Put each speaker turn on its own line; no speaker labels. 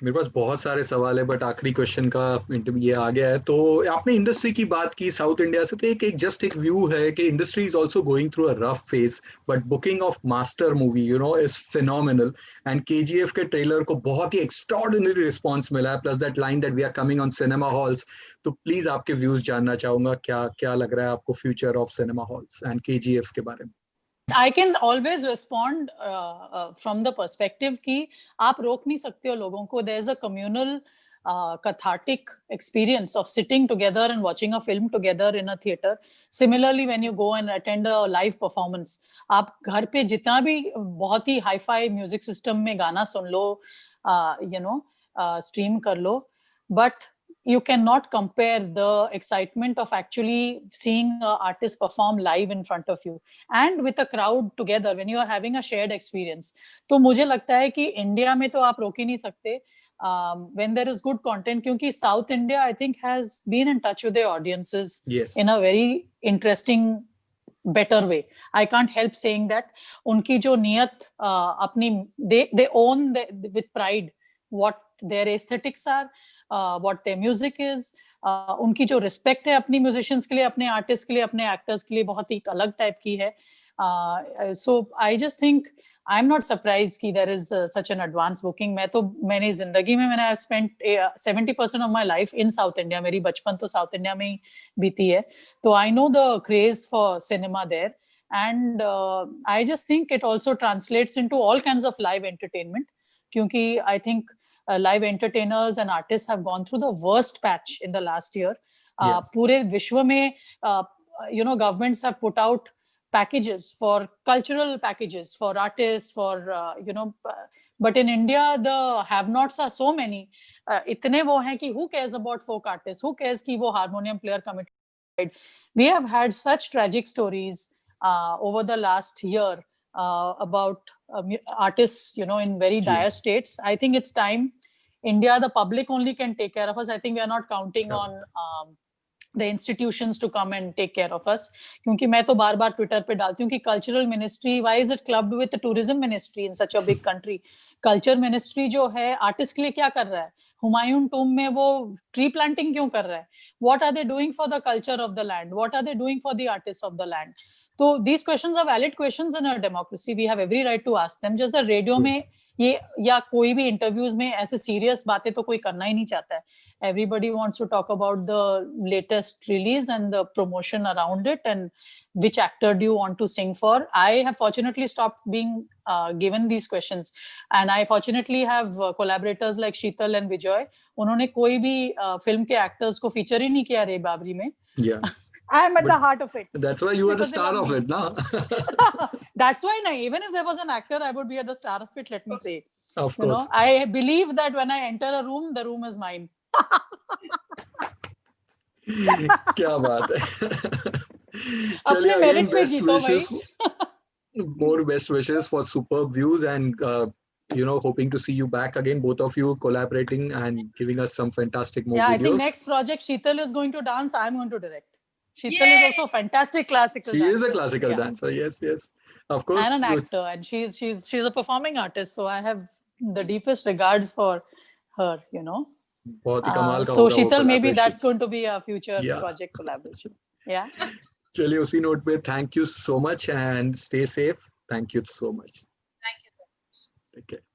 मेरे पास बहुत सारे सवाल है, बट आखिरी क्वेश्चन का ये आ गया है। तो आपने इंडस्ट्री की बात की साउथ इंडिया से, तो एक व्यू है कि industry is also going through a rough phase, but booking of Master movie is phenomenal. And KGF के ट्रेलर को बहुत ही एक्स्ट्राऑर्डिनरी रिस्पांस मिला है, plus that line that we are coming on cinema halls. तो प्लीज आपके व्यूज जानना चाहूंगा, क्या क्या लग रहा है आपको future of cinema halls and KGF के बारे में।
I can always respond from the perspective कि आप रोक नहीं सकते हो लोगों को. There's a communal cathartic experience of sitting together and watching a film together in a theater. Similarly, when you go and attend a live performance, आप घर पे जितना भी बहुत ही hi-fi music system में गाना सुन लो, stream कर लो, but you cannot compare the excitement of actually seeing an artist perform live in front of you and with a crowd together when you are having a shared experience. तो मुझे लगता है कि India में तो आप रोक ही नहीं सकते when there is good content, क्योंकि South India I think has been in touch with their audiences in a very interesting better way. I can't help saying that. उनकी जो नियत अपनी they own with pride what their aesthetics are, what their music is. उनकी जो respect है अपनी musicians के लिए, अपने आर्टिस्ट के लिए, अपने एक्टर्स के लिए बहुत ही अलग टाइप की है. So I just think I am not surprise कि there is such an advance booking. मैंने जिंदगी में मैंने spent 70% of my life in South India. मेरी बचपन तो साउथ इंडिया में ही बीती है, तो I know the craze for cinema there. And I just think it also translates into all kinds of live entertainment, क्योंकि I think live entertainers and artists have gone through the worst patch in the last year. Pure Vishwa mein, governments have put out packages for cultural packages for artists, for but in India the have-nots are so many. Itne wo hain ki who cares about folk artists? Who cares ki wo harmonium player committed? We have had such tragic stories over the last year about artists, in very dire states. I think it's time India, the public only can take care of us. I think we are not counting on the institutions to come and take care of us. क्योंकि मैं तो बार-बार Twitter पे डालती हूँ कि cultural ministry, why is it clubbed with the tourism ministry in such a big country? Culture ministry जो है आर्टिस्ट के लिए क्या कर रहा है? हुमायूं टूम में वो ट्री प्लांटिंग क्यों कर रहा है? What are they doing for the culture of the land? What are they doing for the artists of the land? तो these questions are valid questions in a democracy. We have every right to ask them. Just the radio में ये या कोई भी interviews में ऐसे serious बातें तो कोई करना ही नहीं चाहता है. Everybody wants to talk about the latest release and the promotion around it and which actor do you want to sing for. I have fortunately stopped being given these questions and I fortunately have collaborators like Sheetal and Vijay. उन्होंने कोई भी film के actors को feature ही नहीं किया रे बाबरी में. I am at the heart of it.
That's why you are the star of it, na?
That's why, even if there was an actor, I would be at the star of it, let me say.
Of course.
I believe that when I enter a room, the room is mine.
क्या बात है.
अपने merit पे जीतो भाई.
More best wishes for superb views and hoping to see you back again, both of you collaborating and giving us some fantastic more videos.
I think next project Sheetal is going to dance, I'm going to direct. Sheetal is also a fantastic classical dancer.
She is a classical dancer, yes. Of course.
And an actor, and she's a performing artist, so I have the deepest regards for her,
बहुत ही कमाल का
so Sheetal, maybe that's going to be a future project collaboration.
चलिए उसी note पे thank you so much and stay safe. Thank you so much.
Thank you so much.
Take care.